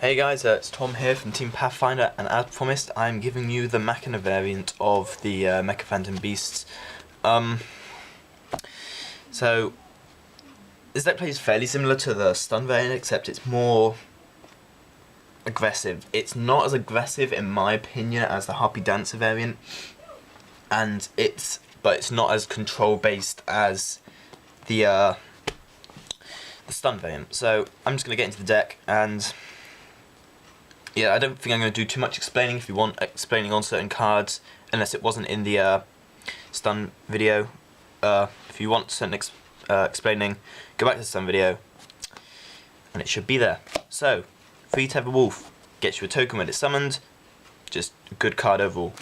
Hey guys, it's Tom here from Team Pathfinder, and as promised, I'm giving you the Machina variant of the Mecha Phantom Beasts. So this deck play is fairly similar to the stun variant, except it's more aggressive. It's not as aggressive, in my opinion, as the Harpy Dancer variant, but it's not as control based as the stun variant. So I'm just gonna get into the deck and. Yeah, I don't think I'm going to do too much explaining. If you want explaining on certain cards, unless it wasn't in the stun video. If you want certain explaining, go back to the stun video, and it should be there. So, Free Tether Wolf gets you a token when it's summoned, just a good card overall.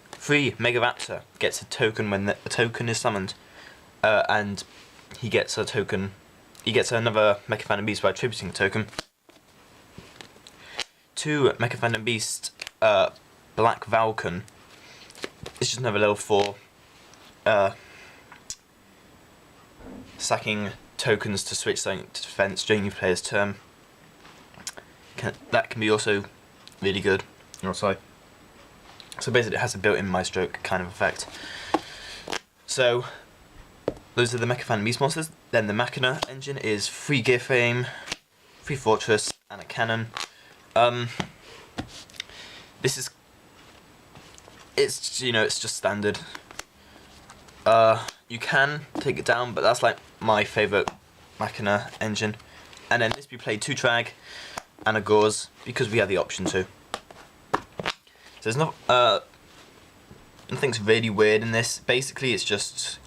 Free Mega Raptor gets a token when the token is summoned, and he gets a token. He gets another Mecha Phantom Beast by attributing a token. 2 Mecha Phantom Beast, Black Valken. It's just another level 4 sacking tokens to switch something to defense during your player's turn. That can be also really good. So basically it has a built-in Maelstrom kind of effect. So those are the Mecha Phantom Beast monsters. Then the Machina engine is 3 Gear Frame, 3 Fortress, and a Cannon. It's just standard. You can take it down, but that's like my favourite Machina engine. And then this we played 2 Trag and a Gauze because we had the option to. So there's nothing's really weird in this. Basically, it's just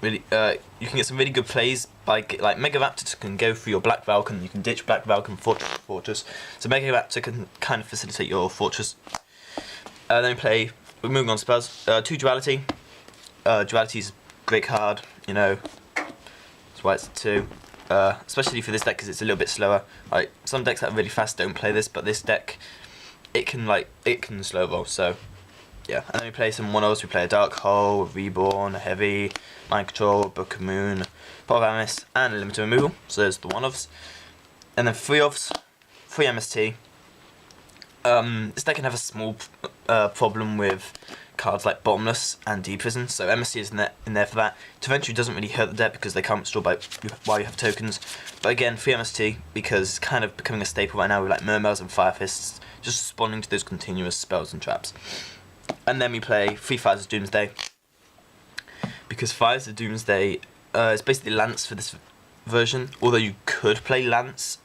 really you can get some really good plays by like Mega Raptor can go through your Black Valken. You can ditch Black Valken Fortress. So Mega Raptor can kind of facilitate your Fortress. Then we're moving on to spells. 2 Duality. Duality is a great card. That's why it's 2. Especially for this deck because it's a little bit slower. Like some decks that are really fast don't play this, but this deck it can slow roll. So yeah, and then we play some one-offs. We play a Dark Hole, a Reborn, a Heavy, Mind Control, Book of Moon, Pot of Amis, and a Limited Removal. So there's the one-offs. And then 3 offs, 3 MST. This deck can have a small problem with cards like Bottomless and Deep Prison, so MST is in there for that. Torrential doesn't really hurt the deck because they can't restore while you have tokens. But again, 3 MST because it's kind of becoming a staple right now with like Murmurs and Fire Fists, just responding to those continuous spells and traps. And then we play 3 Fires of Doomsday, because Fires of Doomsday is basically Lance for this version, although you could play Lance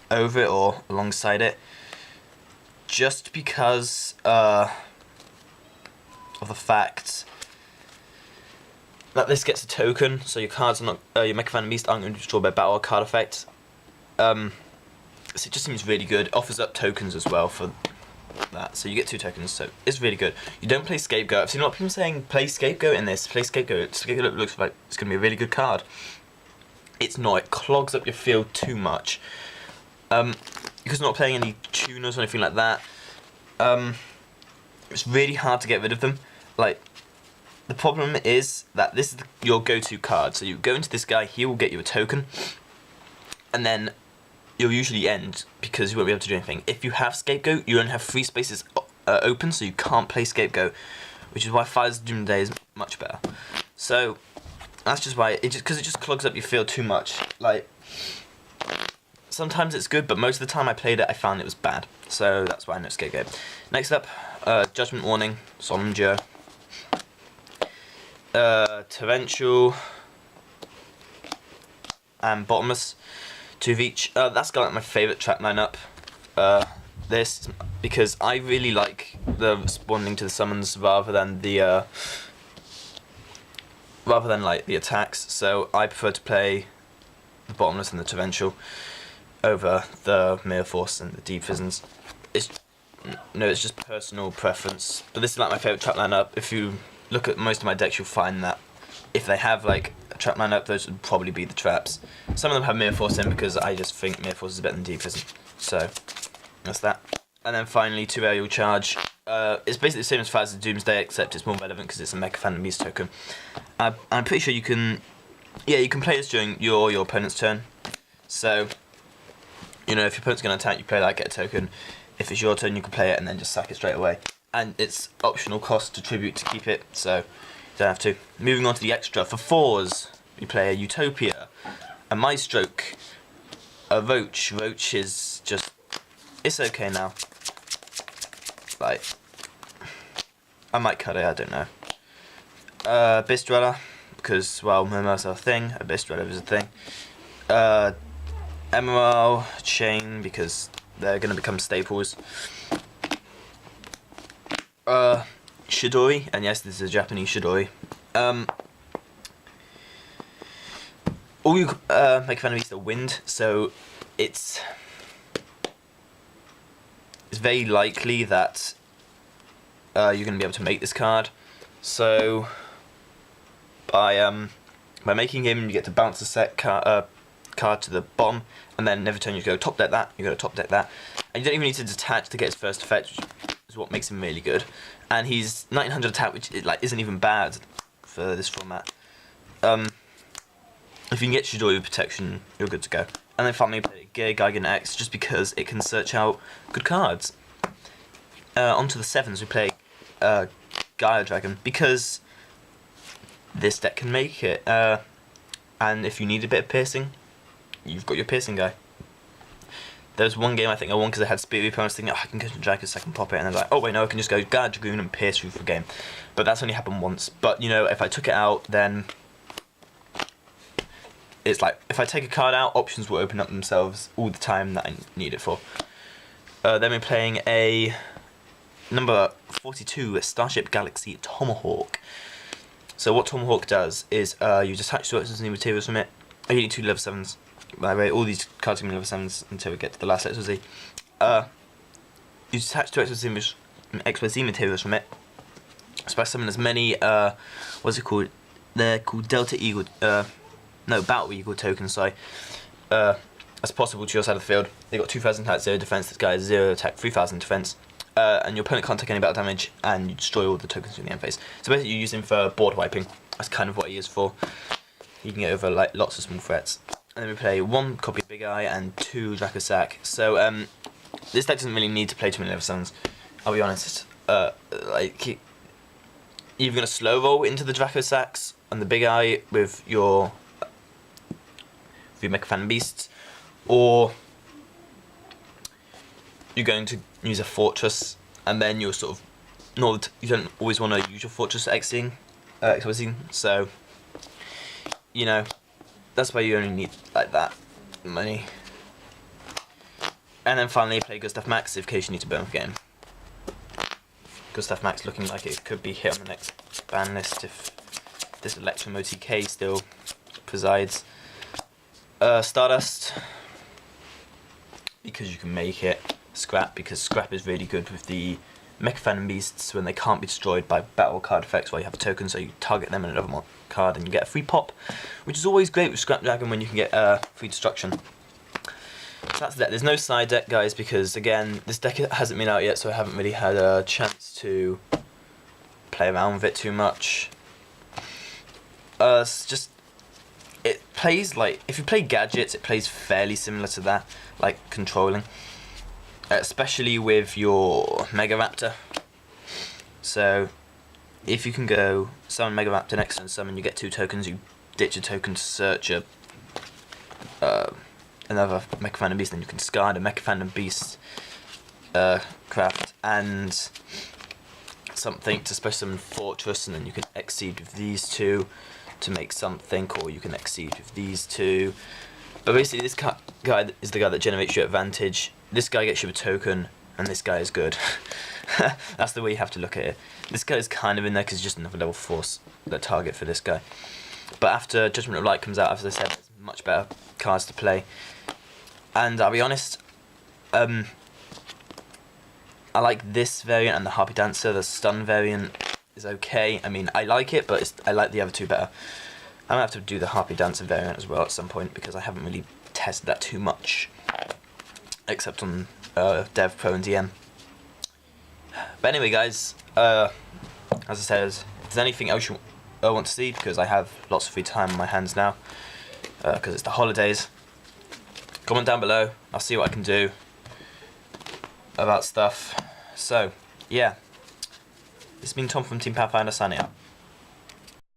over it or alongside it, just because of the fact that this gets a token, so your cards are not, your Mecha Phantom Beast aren't going to be destroyed by battle or card effect. So it just seems really good. It offers up tokens as well for that, so you get 2 tokens, so it's really good. You don't play Scapegoat. I've seen a lot of people saying play Scapegoat in this, play Scapegoat. Scapegoat looks like it's going to be a really good card. It's not, it clogs up your field too much. Because you're not playing any tuners or anything like that, it's really hard to get rid of them. Like, the problem is that this is your go-to card, so you go into this guy, he will get you a token, and then you'll usually end because you won't be able to do anything. If you have Scapegoat, you only have 3 spaces open, so you can't play Scapegoat, which is why Fires of Doomsday is much better. So that's just why because it just clogs up your field too much. Like sometimes it's good, but most of the time I played it, I found it was bad. So that's why I know Scapegoat. Next up, Judgment Warning, Solemn Joe, Torrential, and Bottomless. 2 of each. That's got like my favourite trap lineup. This because I really like the responding to the summons rather than the like the attacks. So I prefer to play the Bottomless and the Torrential over the Mirror Force and the Deep Prisons. It's just personal preference. But this is like my favourite trap lineup. If you look at most of my decks, you'll find that if they have like a trap lineup, those would probably be the traps. Some of them have Mirror Force in because I just think Mirror Force is better than Deep Prison. So that's that. And then finally, 2 Aerial Charge. It's basically the same as Fires of Doomsday, except it's more relevant because it's a Mecha Phantom Beast token. I'm pretty sure you can play this during your opponent's turn. So You know, if your opponent's going to attack, you play that, get a token. If it's your turn, you can play it and then just sack it straight away. And it's optional cost to tribute to keep it, so you don't have to. Moving on to the extra. For 4s, we play a Utopia, a Maestroke, a Roach. Roach is just... it's okay now. Like, I might cut it, I don't know. Abyss Dweller, because, well, Murmurs are a thing. Abyss Dweller is a thing. Emerald, Chain, because they're going to become staples. Shidori, and yes, this is a Japanese Shidori. All you make fun of is the wind, so it's very likely that you're going to be able to make this card. So by making him, you get to bounce the set card to the bottom, and then every turn you go top deck that, you go to top deck that, and you don't even need to detach to get his first effect, which is what makes him really good. And he's 1900 attack, which isn't even bad for this format. If you can get Shidori with protection, you're good to go. And then finally play Geigen X, just because it can search out good cards. Onto the 7s, we play Gaia Dragon, because this deck can make it. And if you need a bit of piercing, you've got your piercing guy. There was one game I think I won because I had Spirit Reaper, and I was thinking, oh, I can go to Dracus, I can pop it, and I was like, oh wait, no, I can just go Gaia Dragoon and pierce through for the game. But that's only happened once. But, you know, if I took it out, then it's like, if I take a card out, options will open up themselves all the time that I need it for. Then we're playing a number 42, Starship Galaxy Tomahawk. So what Tomahawk does is you detach to and new materials from it. Oh, you need 2 level 7s. By the way, all these cards are going to be level 7s until we get to the last letter Z. You detach 2 XYZ materials from it. So by summon as many, what's it called? They're called Delta Eagle, no, Battle Eagle tokens, sorry, as possible to your side of the field. They've got 2000 attack, 0 defense, this guy has 0 attack, 3000 defense. And your opponent can't take any battle damage, and you destroy all the tokens in the end phase. So basically you use him for board wiping. That's kind of what he is for. You can get over like lots of small threats. And then we play 1 copy of Big Eye and 2 Dracosac. So this deck doesn't really need to play too many level 7s. I'll be honest. Like, you're going to slow roll into the Dracosacs and the Big Eye with your Mecha Fan Beasts, or you're going to use a Fortress, and then you're sort of you don't always want to use your Fortress Xing, so you know that's why you only need like that money. And then finally play Gustav Max in case you need to burn the game. Gustav Max looking like it could be hit on the next ban list if this Electrum OTK still presides. Stardust, because you can make it. Scrap, because Scrap is really good with the Mecha Phantom Beasts when they can't be destroyed by battle card effects while you have a token, so you target them in another card and you get a free pop, which is always great with Scrap Dragon when you can get free destruction. So that's the deck. There's no side deck, guys, because again, this deck hasn't been out yet, so I haven't really had a chance to play around with it too much. It's just, it plays like, if you play gadgets, it plays fairly similar to that, like controlling. Especially with your Mega Raptor. So, if you can go summon Mega Raptor next turn, summon, you get 2 tokens, you ditch a token to search another Mecha Phantom Beast, then you can discard a Mecha Phantom Beast craft and something to special summon Fortress, and then you can exceed with these 2 to make something, or you can exceed with these 2. But basically this guy is the guy that generates your advantage. This guy gets you a token, and this guy is good. That's the way you have to look at it. This guy is kind of in there because he's just another level 4 target for this guy. But after Judgment of Light comes out, as I said, there's much better cards to play. And I'll be honest, I like this variant and the Harpy Dancer. The Stun variant is okay. I mean, I like it, but I like the other 2 better. I'm going to have to do the Harpy Dancer variant as well at some point, because I haven't really tested that too much, except on Dev, Pro and DM. But anyway, guys, as I said, if there's anything else you want to see, because I have lots of free time on my hands now, because it's the holidays, Comment down below. I'll see what I can do about stuff. So, yeah. This has been Tom from Team Pathfinder signing out.